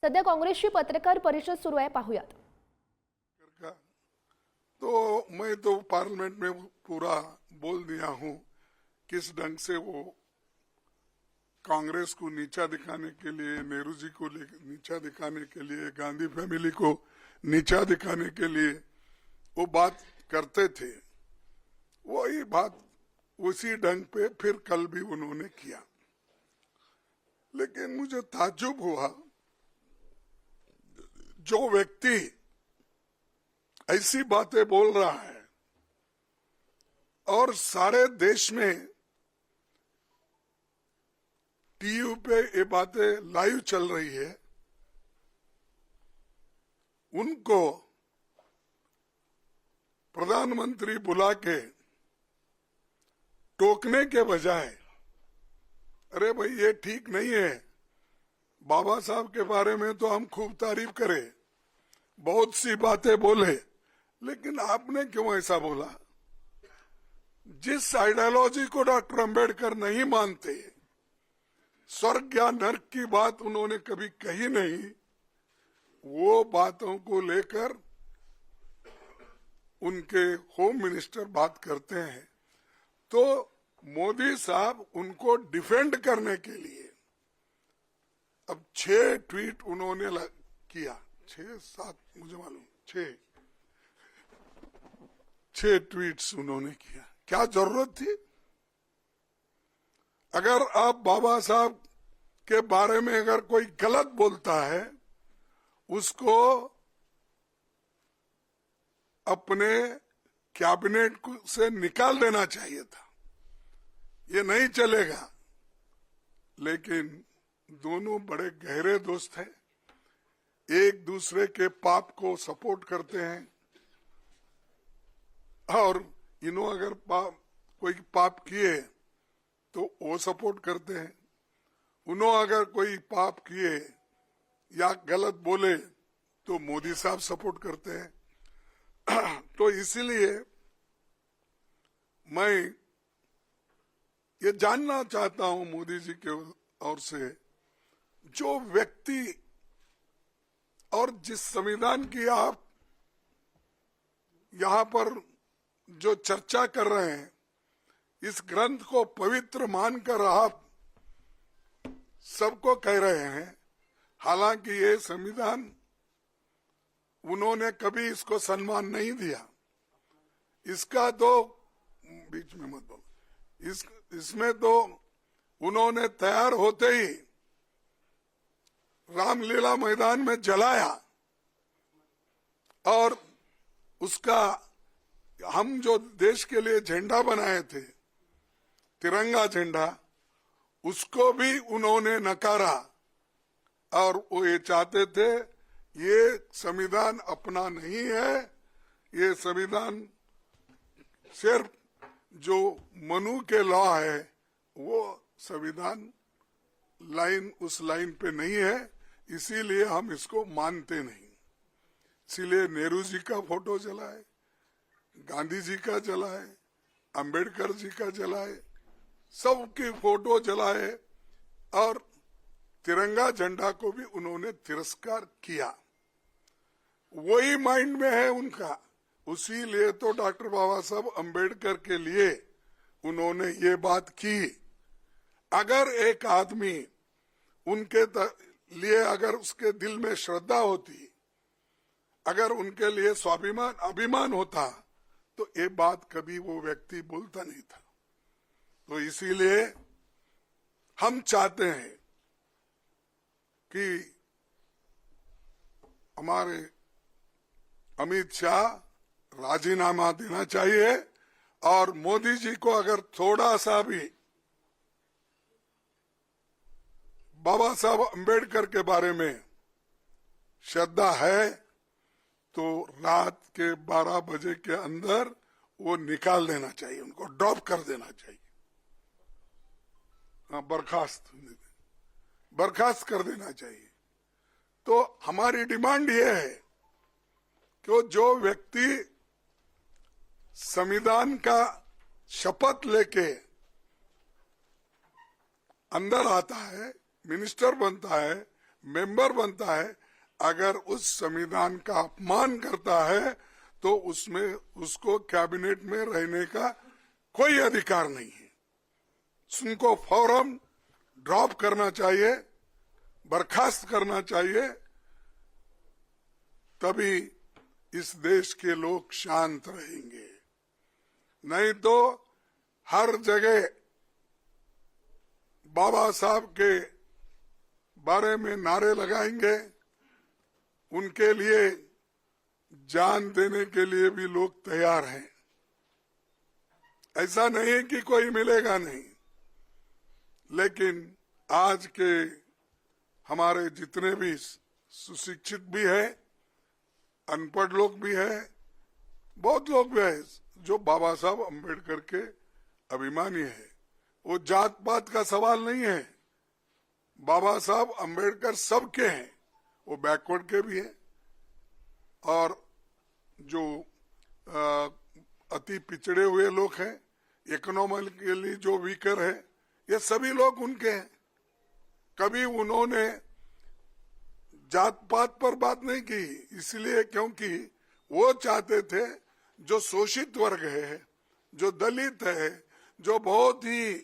सध्या काँग्रेसची पत्रकार परिषद सुरू आहे, पाहूयात. तो मैं तो पार्लियामेंट में पूरा बोल दिया हूं किस ढंग से वो कांग्रेस को नीचा दिखाने के लिए, नेहरू जी को नीचा दिखाने के लिए, गांधी फैमिली को नीचा दिखाने के लिए वो बात करते थे. वही बात उसी ढंग पे फिर कल भी उन्होंने किया. लेकिन मुझे ताज्जुब हुआ, जो व्यक्ति ऐसी बातें बोल रहा है और सारे देश में टीवी पे ये बातें लाइव चल रही है, उनको प्रधानमंत्री बुला के टोकने के बजाय, अरे भाई ये ठीक नहीं है, बाबा साहब के बारे में तो हम खूब तारीफ करें, बहुत सी बातें बोले, लेकिन आपने क्यों ऐसा बोला? जिस आइडियोलॉजी को डॉक्टर अंबेडकर नहीं मानते, स्वर्ग या नर्क की बात उन्होंने कभी कही नहीं, वो बातों को लेकर उनके होम मिनिस्टर बात करते हैं. तो मोदी साहब उनको डिफेंड करने के लिए अब 6 ट्वीट उन्होंने किया, 6-7 मुझे मालूम, 6 ट्वीट्स उन्होंने किया. क्या जरूरत थी? अगर आप बाबा साहब के बारे में अगर कोई गलत बोलता है, उसको अपने कैबिनेट से निकाल देना चाहिए था. ये नहीं चलेगा. लेकिन दोनों बड़े गहरे दोस्त हैं, एक दूसरे के पाप को सपोर्ट करते हैं, और इन्हों अगर कोई पाप किए तो वो सपोर्ट करते हैं, उन्हों अगर कोई पाप किए या गलत बोले तो मोदी साहब सपोर्ट करते हैं. तो इसीलिए मैं ये जानना चाहता हूं मोदी जी के ओर से, जो व्यक्ति और जिस संविधान की आप यहां पर जो चर्चा कर रहे हैं, इस ग्रंथ को पवित्र मानकर आप सबको कह रहे हैं, हालांकि ये संविधान उन्होंने कभी इसको सम्मान नहीं दिया. इसका तो बीच में मत बोलो, इसमें तो उन्होंने तैयार होते ही रामलीला मैदान में जलाया, और उसका हम जो देश के लिए झंडा बनाए थे, तिरंगा झंडा, उसको भी उन्होंने नकारा. और वो ये चाहते थे, ये संविधान अपना नहीं है, ये संविधान सिर्फ जो मनु के लॉ है, वो संविधान लाइन उस लाइन पे नहीं है, इसीलिए हम इसको मानते नहीं. इसीलिए नेहरू जी का फोटो जलाए, गांधी जी का जलाए, अंबेडकर जी का जलाए, सबकी फोटो जलाए, और तिरंगा झंडा को भी उन्होंने तिरस्कार किया. वही माइंड में है उनका. उसी लिए तो डॉक्टर बाबा साहब अंबेडकर के लिए उन्होंने ये बात की. अगर एक आदमी उनके लिए, अगर उसके दिल में श्रद्धा होती, अगर उनके लिए स्वाभिमान अभिमान होता, तो ये बात कभी वो व्यक्ति बोलता नहीं था. तो इसीलिए हम चाहते हैं कि हमारे अमित शाह राजीनामा देना चाहिए, और मोदी जी को अगर थोड़ा सा भी बाबा साहब अंबेडकर के बारे में श्रद्धा है, तो रात के 12 बजे के अंदर वो निकाल देना चाहिए, उनको ड्रॉप कर देना चाहिए. बर्खास्त कर देना चाहिए. तो हमारी डिमांड ये है कि जो व्यक्ति संविधान का शपथ लेके अंदर आता है, मिनिस्टर बनता है, मेंबर बनता है, अगर उस संविधान का अपमान करता है तो उसमें उसको कैबिनेट में रहने का कोई अधिकार नहीं है। उनको फौरन ड्रॉप करना चाहिए, बर्खास्त करना चाहिए, तभी इस देश के लोग शांत रहेंगे। नहीं तो हर जगह बाबा साहब के बारे में नारे लगाएंगे, उनके लिए जान देने के लिए भी लोग तैयार हैं। ऐसा नहीं है कि कोई मिलेगा नहीं, लेकिन आज के हमारे जितने भी सुशिक्षित भी है, अनपढ़ लोग भी है, बहुत लोग भी है जो बाबा साहब अम्बेडकर के अभिमानी है। वो जात पात का सवाल नहीं है, बाबा साहब अम्बेडकर सबके हैं, वो बैकवर्ड के भी हैं और जो अति पिछड़े हुए लोग हैं, इकोनॉमिकली जो वीकर है, ये सभी लोग उनके हैं। कभी उन्होंने जात पात पर बात नहीं की, इसलिए क्योंकि वो चाहते थे जो शोषित वर्ग है, जो दलित है, जो बहुत ही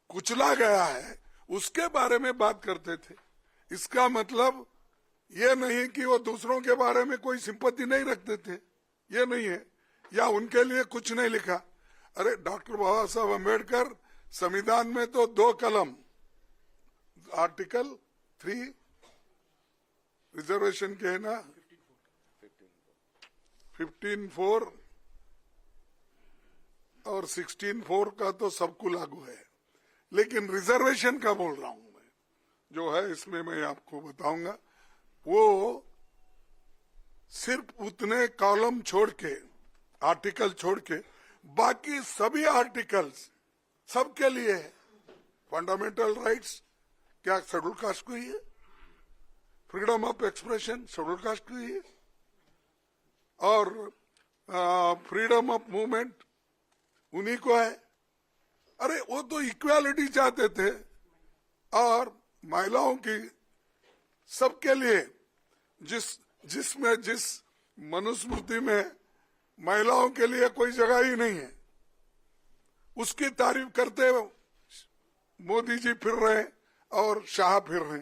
कुचला गया है, उसके बारे में बात करते थे। इसका मतलब ये नहीं कि वो दूसरों के बारे में कोई सिंपैथी नहीं रखते थे, ये नहीं है, या उनके लिए कुछ नहीं लिखा। अरे डॉक्टर बाबा साहब अम्बेडकर संविधान में तो 2 कलम, आर्टिकल 3 रिजर्वेशन के है ना, 15(4) और 16(4) का तो सबको लागू है, लेकिन रिजर्वेशन का बोल रहा हूं मैं, जो है इसमें मैं आपको बताऊंगा। वो सिर्फ उतने कॉलम छोड़ के, आर्टिकल छोड़ के, बाकी सभी आर्टिकल्स सबके लिए है। फंडामेंटल राइट्स क्या शेड्यूल कास्ट को ही है, freedom of expression schedule caste को ही है, और फ्रीडम ऑफ मूवमेंट उन्हीं को है। अरे वो तो इक्वालिटी चाहते थे, और महिलाओं की सबके लिए जिस मनुस्मृति में महिलाओं के लिए कोई जगह ही नहीं है, उसकी तारीफ करते मोदी जी फिर रहे और शाह फिर रहे।